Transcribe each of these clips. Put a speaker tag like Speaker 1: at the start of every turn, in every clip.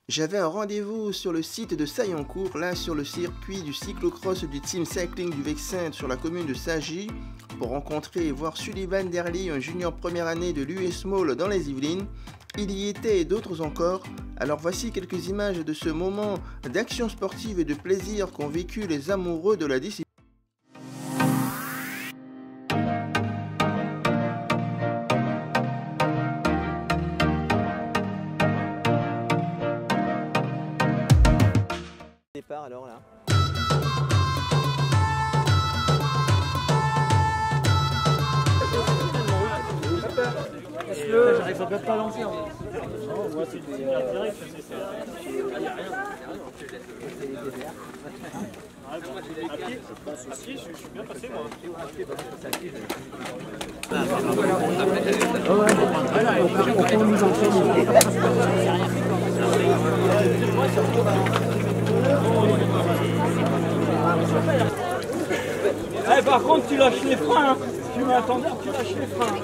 Speaker 1: J'avais un rendez-vous sur le site de Saillancourt, là sur le circuit du cyclocross du Team Cycling du Vexin sur la commune de Saint-Gy, pour rencontrer et voir Sullivan Derly, un junior première année de l'US Mall dans les Yvelines. Il y était et d'autres encore. Alors voici quelques images de ce moment d'action sportive et de plaisir qu'ont vécu les amoureux de la discipline.
Speaker 2: Départ alors là.
Speaker 3: J'arrive à pas lancer. Non, moi c'est direct. Il n'y a rien. À pied, je suis bien passé moi. Eh, par contre, tu lâches les freins. Hein. Tu m'attendais, tu lâches les freins.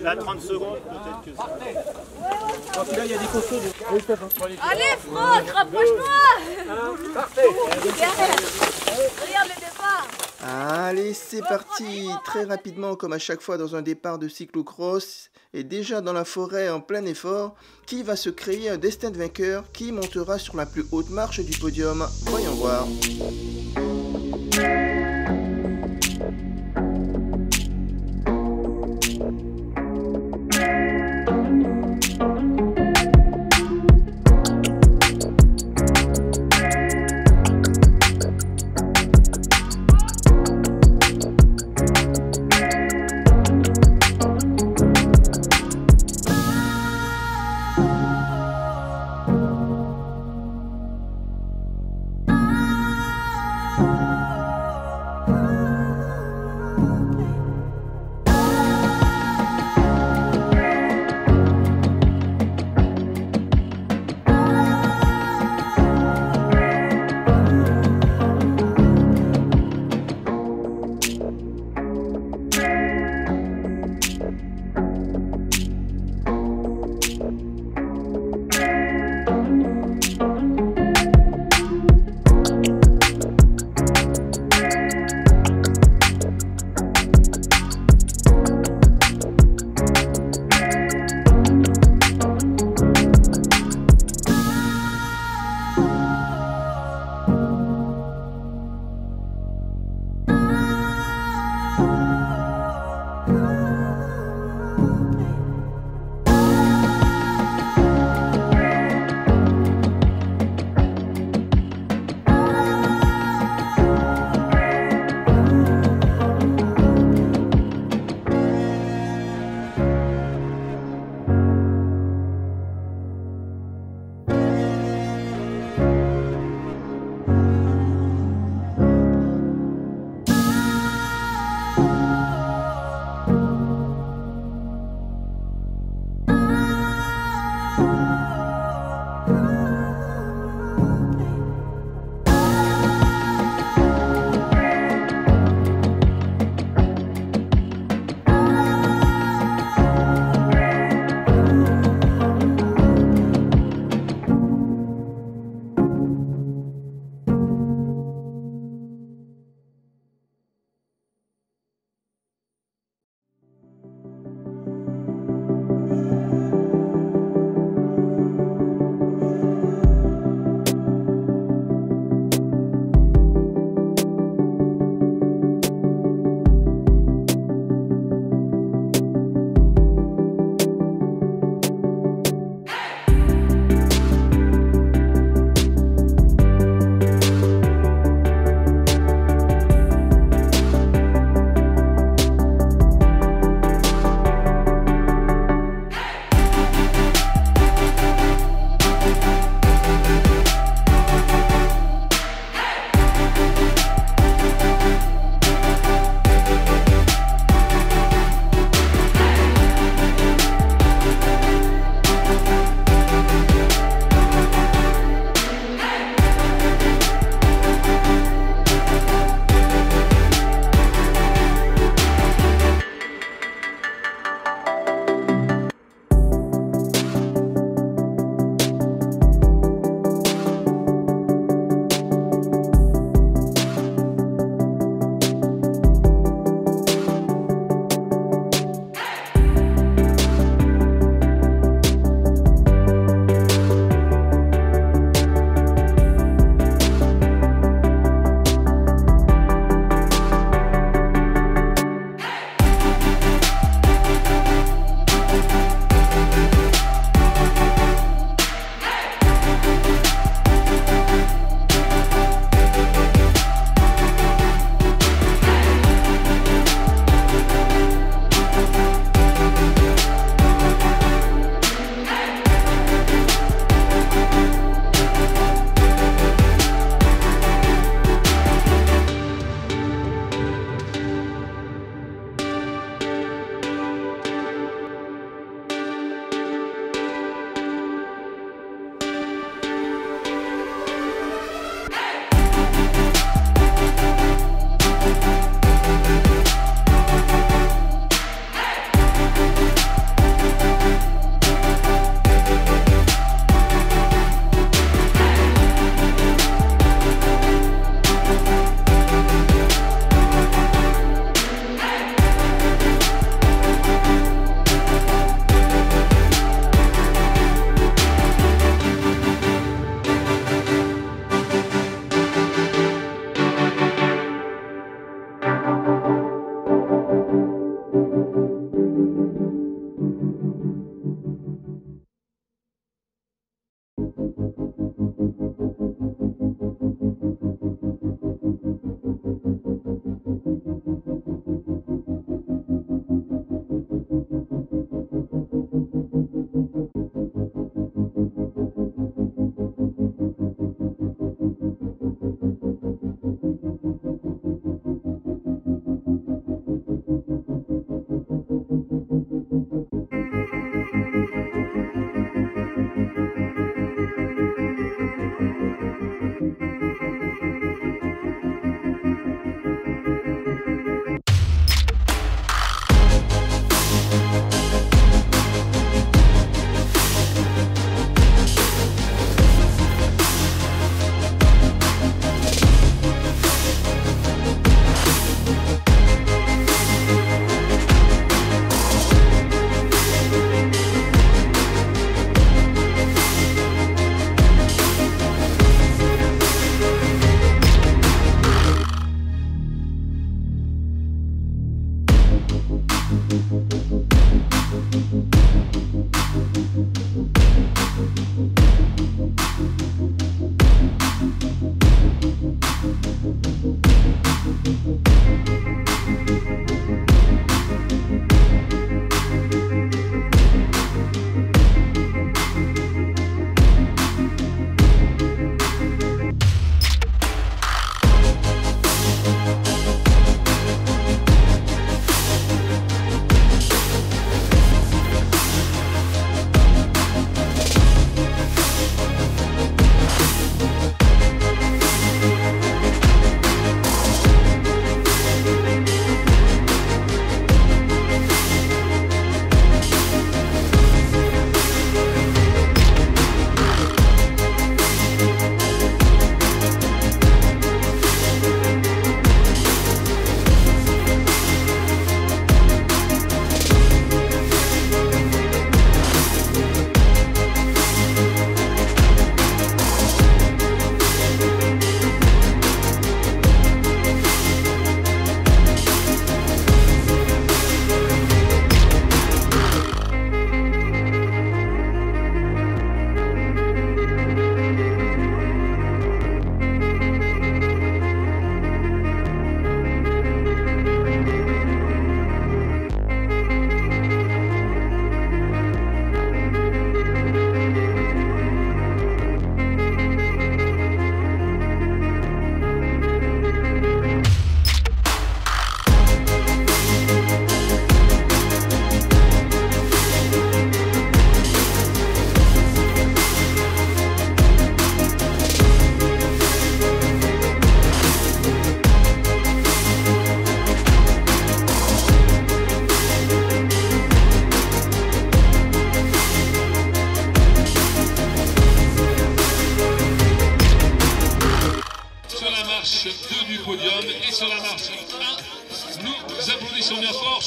Speaker 3: Là, 30 secondes, peut-être que ça. Donc là, il y a des costauds.
Speaker 4: Allez, Franck, rapproche-toi.
Speaker 3: Parfait.
Speaker 4: Regarde le départ.
Speaker 1: Allez, c'est parti. Très rapidement, comme à chaque fois dans un départ de cyclocross, et déjà dans la forêt en plein effort, qui va se créer un destin de vainqueur qui montera sur la plus haute marche du podium? Voyons voir.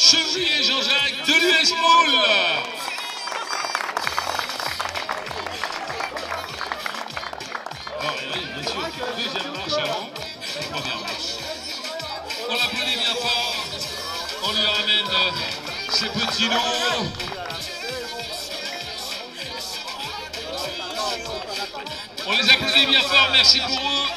Speaker 2: Chevrier Jean-Jacques de l'US Moule. Oui, bien sûr, deuxième marche avant la première marche. On l'applaudit bien fort. On lui ramène ses petits lots. On les applaudit bien fort, merci pour eux.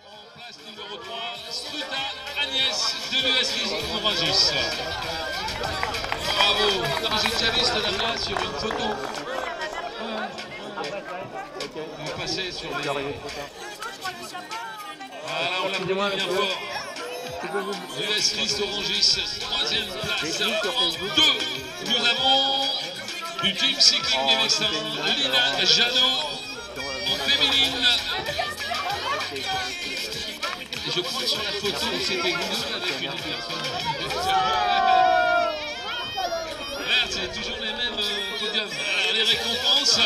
Speaker 2: En place numéro 3, Struta Agnès de l'US Rungis. Bravo. Non, j'ai déjà vu cette dame-là sur une photo. On va passer sur les... Voilà, on l'applaudit bien fort. L'US Rungis, troisième place. En 2, nous avons du Team Cycling des Vexins, Lina Jeannot, en féminine. Et je crois que sur la photo, c'était nous avec une personne. Là, c'est toujours les mêmes podiums. Alors, les récompenses.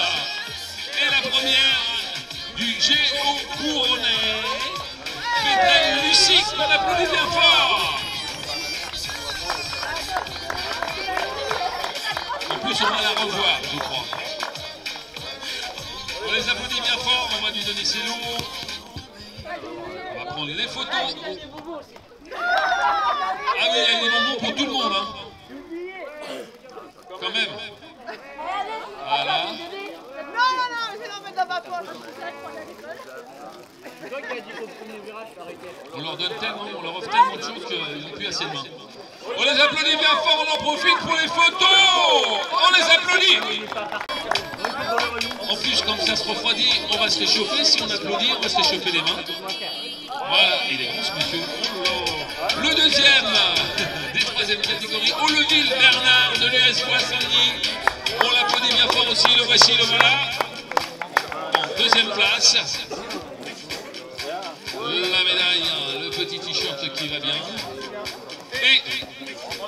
Speaker 2: Et la première du Géo Couronnais. Pétale Lucie, qu'on applaudit bien fort. En plus, on va la revoir, je crois. On les applaudit bien fort, on va lui donner ses lots. On va prendre les photos. Ah oui, il y a des bonbons pour tout le monde, hein. Quand même. Voilà. On leur donne tellement, on leur offre tellement de choses qu'ils n'ont plus assez de mains. On les applaudit bien fort, on en profite pour les photos. On les applaudit. En plus, comme ça se refroidit, on va se réchauffer. Si on applaudit, on va se réchauffer les mains. Voilà, il est grand ce monsieur. Le deuxième des troisième catégories, Oleville Bernard de l'US Poissonnier. On l'applaudit bien fort aussi, le voici, le voilà. En deuxième place. La médaille, le petit t-shirt qui va bien. Et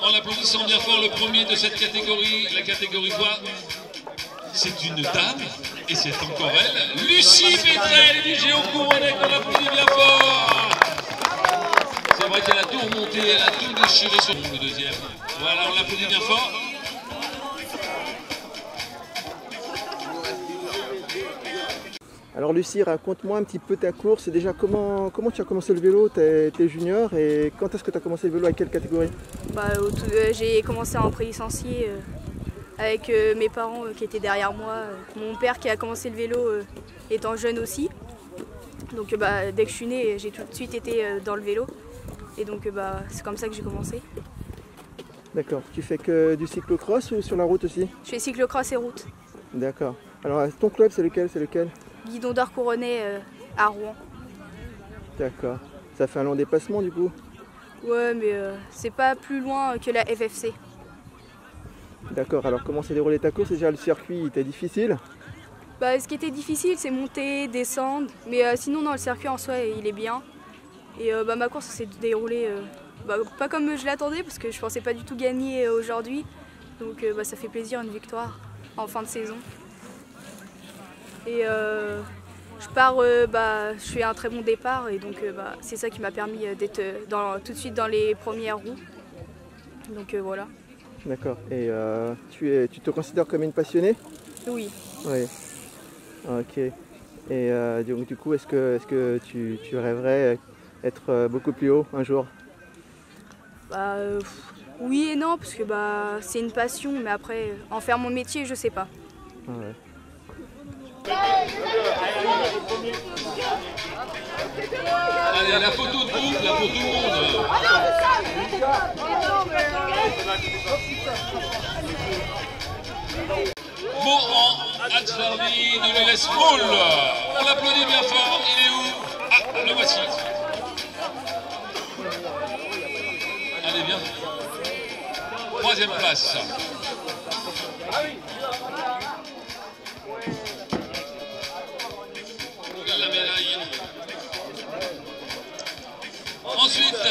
Speaker 2: en applaudissant bien fort le premier de cette catégorie, la catégorie voix, c'est une dame, et c'est encore elle, Lucie Pétrel du Géo Couronnais, qu'on applaudit bien fort. C'est vrai qu'elle a tout remonté, elle a tout déchiré sur le deuxième. Voilà, on l'applaudit bien fort.
Speaker 1: Alors Lucie, raconte-moi un petit peu ta course. Déjà, comment tu as commencé le vélo? Tu es junior, et quand est-ce que tu as commencé le vélo? À quelle catégorie?
Speaker 4: J'ai commencé en pré-licencié avec mes parents qui étaient derrière moi. Mon père qui a commencé le vélo étant jeune aussi. Donc dès que je suis née, j'ai tout de suite été dans le vélo. Et donc c'est comme ça que j'ai commencé.
Speaker 1: D'accord. Tu fais que du cyclocross ou sur la route aussi?
Speaker 4: Je fais cyclocross et route.
Speaker 1: D'accord. Alors ton club, c'est lequel?
Speaker 4: Guidon d'Or Couronnais à Rouen.
Speaker 1: D'accord. Ça fait un long déplacement du coup?
Speaker 4: Ouais, mais c'est pas plus loin que la FFC.
Speaker 1: D'accord. Alors comment s'est déroulé ta course? Déjà, le circuit était difficile?
Speaker 4: Ce qui était difficile, c'est monter, descendre. Mais sinon, non, le circuit en soi, il est bien. Et ma course s'est déroulée pas comme je l'attendais, parce que je pensais pas du tout gagner aujourd'hui. Donc ça fait plaisir, une victoire en fin de saison. Et je fais un très bon départ, et donc c'est ça qui m'a permis d'être tout de suite dans les premières roues. Donc voilà.
Speaker 1: D'accord. Et tu te considères comme une passionnée?
Speaker 4: Oui.
Speaker 1: Oui. Ok. Et donc du coup, est-ce que tu rêverais être beaucoup plus haut un jour?
Speaker 4: Oui et non, parce que c'est une passion, mais après, en faire mon métier, je sais pas.
Speaker 1: Ah ouais.
Speaker 2: Allez, la photo de groupe, là pour tout le monde. Moran Adjarvi de l'US Moule. On l'applaudit bien fort. Il est où? Ah, le voici. Allez, bien. Troisième place. La médaille. Ensuite,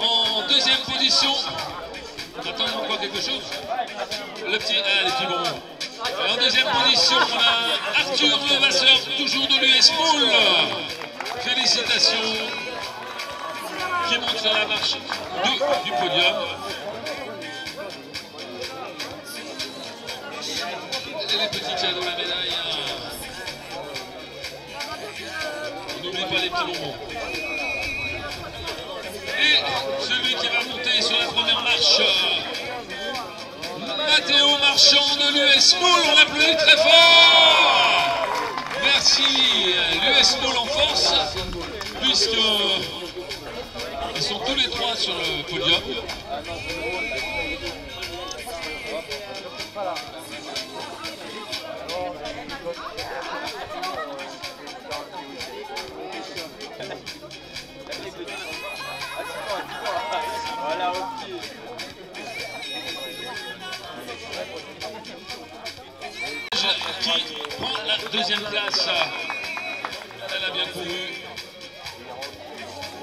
Speaker 2: en deuxième position, attends encore quelque chose. Les petits bonbons. En deuxième position, on a Arthur Levasseur, toujours de l'US Moule. Félicitations. Qui monte sur la marche du podium. Et les petits cadeaux, la médaille. On n'oublie pas les petits bonbons. Et celui qui va monter sur la première marche, Mathéo Marchand de l'US Moule, on l'applaudit très fort. Merci l'US Moule en force, puisque ils sont tous les trois sur le podium. Qui prend la deuxième place. Elle a bien couru.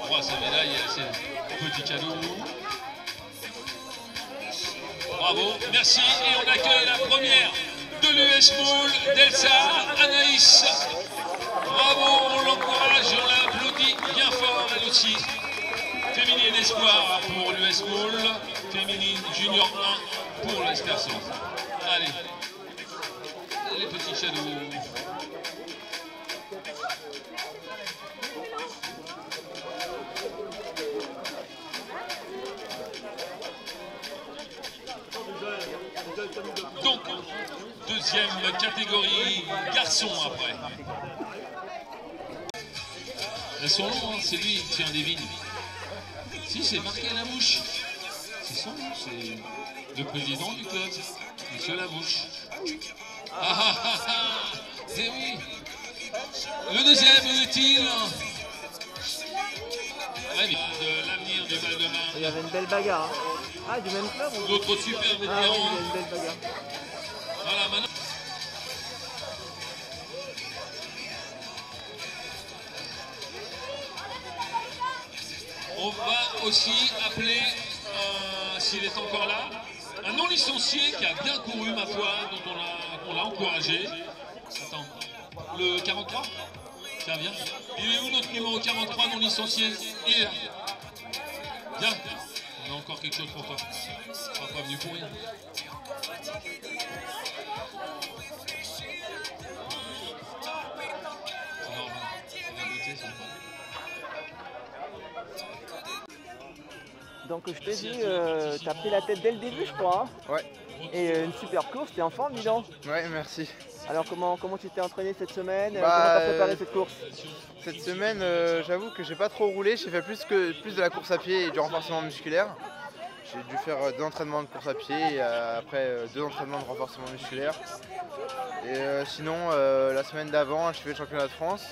Speaker 2: On voit sa médaille, c'est petit cadeau. Bravo, merci. Et on accueille la première de l'US Moule, d'Elsa Anaïs. Bravo, on l'encourage, on l'applaudit bien fort, elle aussi. Féminine espoir pour l'US Moule, féminine junior 1 pour l'Esperson. Allez, les petits shadows. Donc, deuxième catégorie, garçon après. Elles sont longs, hein, c'est lui, tiens, devine. Si, c'est marqué Lamouche. C'est son nom, c'est le président du club, Monsieur Lamouche. C'est oui. Le deuxième, où est-il? Très bien, de l'avenir du Val-de-Marne.
Speaker 3: Il y avait une belle bagarre. Hein. Ah, du même club ou...
Speaker 2: D'autres super vétérans.
Speaker 3: Ah oui, il y a une belle bagarre.
Speaker 2: Voilà, maintenant. On va aussi appeler, s'il est encore là, un non licencié qui a bien couru, ma foi, dont on l'a encouragé. Attends, le 43? Tiens, viens. Il est où notre numéro 43 non licencié? Il est là. Viens, on a encore quelque chose pour toi. On ne sera pas venu pour rien. C'est normal. C'est la beauté, c'est normal.
Speaker 3: Donc je t'ai dit, t'as pris la tête dès le début je crois. Hein.
Speaker 5: Ouais.
Speaker 3: Et une super course, t'es en forme dis donc.
Speaker 5: Ouais, merci.
Speaker 3: Alors comment tu t'es entraîné cette semaine? Comment
Speaker 5: Bah,
Speaker 3: t'as préparé cette course?
Speaker 5: Cette semaine, j'avoue que j'ai pas trop roulé, j'ai fait plus de la course à pied et du renforcement musculaire. J'ai dû faire 2 entraînements de course à pied et après 2 entraînements de renforcement musculaire. Et sinon, la semaine d'avant, j'ai fait le championnat de France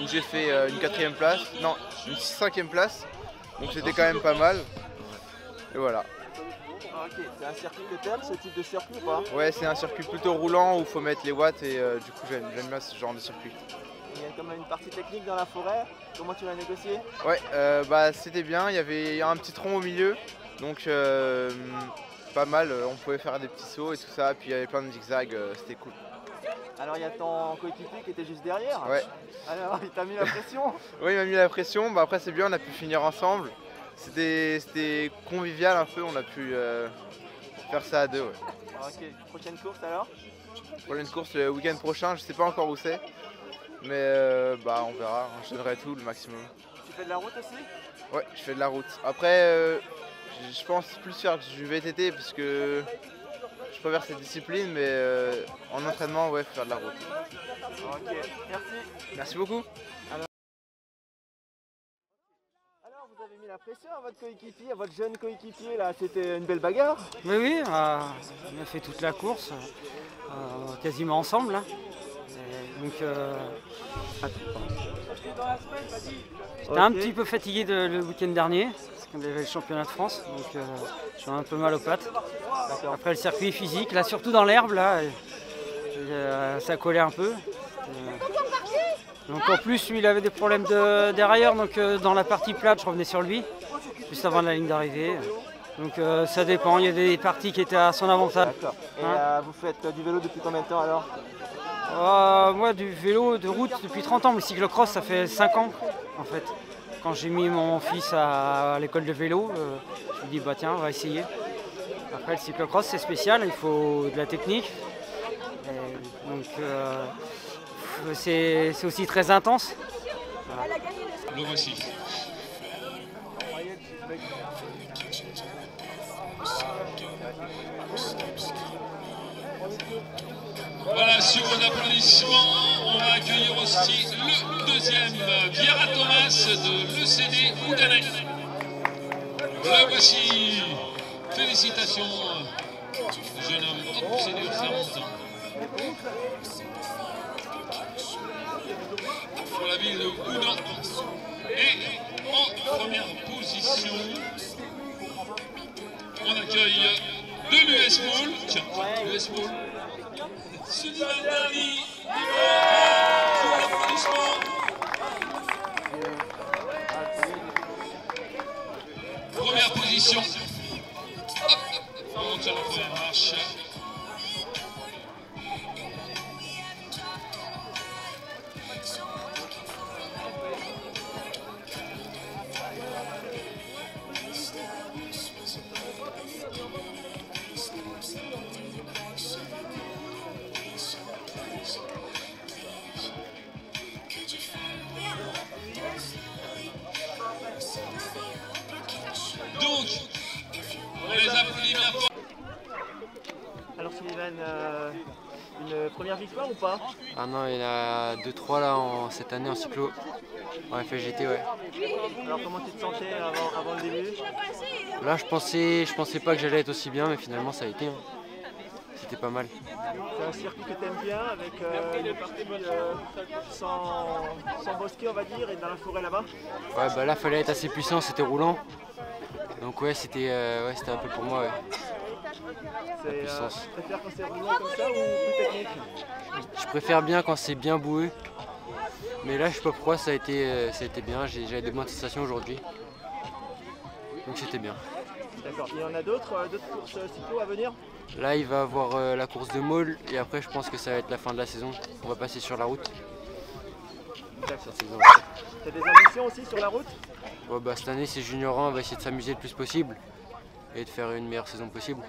Speaker 5: où j'ai fait une 4e place, non, une 5e place. Donc c'était quand même pas mal. Et voilà.
Speaker 3: Ok, c'est un circuit que t'aimes, ce type de circuit ou pas?
Speaker 5: Ouais, c'est un circuit plutôt roulant où il faut mettre les watts et du coup j'aime bien ce genre de circuit.
Speaker 3: Il y a comme une partie technique dans la forêt, comment tu vas négocier?
Speaker 5: Ouais, bah c'était bien, il y avait un petit tronc au milieu, donc pas mal, on pouvait faire des petits sauts et tout ça, puis il y avait plein de zigzags, c'était cool.
Speaker 3: Alors il y a ton coéquipier qui était juste derrière.
Speaker 5: Ouais.
Speaker 3: Alors il t'a mis la pression?
Speaker 5: Oui, il m'a mis la pression, bah après c'est bien, on a pu finir ensemble. C'était convivial un peu, on a pu faire ça à 2. Ouais.
Speaker 3: Ok, prochaine course alors?
Speaker 5: Prochaine course le week-end prochain, je sais pas encore où c'est, mais bah on verra, je donnerai tout le maximum.
Speaker 3: Tu fais de la route aussi?
Speaker 5: Ouais, je fais de la route. Après, je pense plus faire du VTT parce que je préfère cette discipline, mais en entraînement, ouais, faire de la route.
Speaker 3: Ok, merci.
Speaker 5: Merci beaucoup.
Speaker 3: Alors, vous avez mis la pression à votre coéquipier, à votre jeune coéquipier là, c'était une belle bagarre?
Speaker 6: Oui, on a fait toute la course, quasiment ensemble. Hein. J'étais un petit peu fatigué le week-end dernier, parce qu'on avait le championnat de France, donc j'ai un peu mal aux pattes. Après le circuit physique, là surtout dans l'herbe, là, ça collait un peu. Donc en plus lui il avait des problèmes de dérailleur, donc dans la partie plate je revenais sur lui, juste avant la ligne d'arrivée. Donc ça dépend, il y a des parties qui étaient à son avantage.
Speaker 3: D'accord. Et
Speaker 6: Hein
Speaker 3: vous faites du vélo depuis combien de temps alors?
Speaker 6: Moi du vélo de route depuis 30 ans, mais le cyclocross ça fait 5 ans en fait. Quand j'ai mis mon fils à l'école de vélo, je me suis dit bah tiens on va essayer. Après le cyclocross c'est spécial, il faut de la technique. Et donc c'est aussi très intense. Voilà.
Speaker 2: Le voici. Voilà, sur un applaudissement, on va accueillir aussi le deuxième, Viera Thomas de l'ECD Oudanais. Le voici. Félicitations, jeune homme. Hop, c'est dur, ça monte. Pour la ville de Oudan. Et en première position, on accueille de l'US Mall. Tiens, l'US Mall. Sullivan Darly, première position. Hop, on monte sur la première marche. Donc, on les applaudit bien fort.
Speaker 3: Alors Sullivan, une première victoire ou pas?
Speaker 7: Ah non, il y en a 2-3 là cette année en cyclo. En FLGT, ouais.
Speaker 3: Alors comment tu te sentais avant le début?
Speaker 7: Là je pensais pas que j'allais être aussi bien, mais finalement ça a été. Hein. C'était pas mal.
Speaker 3: C'est un circuit que tu aimes bien avec une partie sans bosquet on va dire et dans la forêt là-bas?
Speaker 7: Ouais bah là fallait être assez puissant, c'était roulant. Donc ouais c'était un peu pour moi ouais. La puissance.
Speaker 3: Tu préfères quand c'est roulant comme ça ou plus technique?
Speaker 7: Je préfère bien quand c'est bien boueux. Mais là je sais pas pourquoi ça a été bien, j'avais de bonnes sensations aujourd'hui. Donc c'était bien.
Speaker 3: D'accord, il y en a d'autres courses cyclo à venir?
Speaker 7: Là il va y avoir la course de Maule et après je pense que ça va être la fin de la saison. On va passer sur la route.
Speaker 3: D'accord. Tu as des ambitions aussi sur la route?
Speaker 7: Ouais, bah, cette année c'est Junior 1, on va essayer de s'amuser le plus possible et de faire une meilleure saison possible.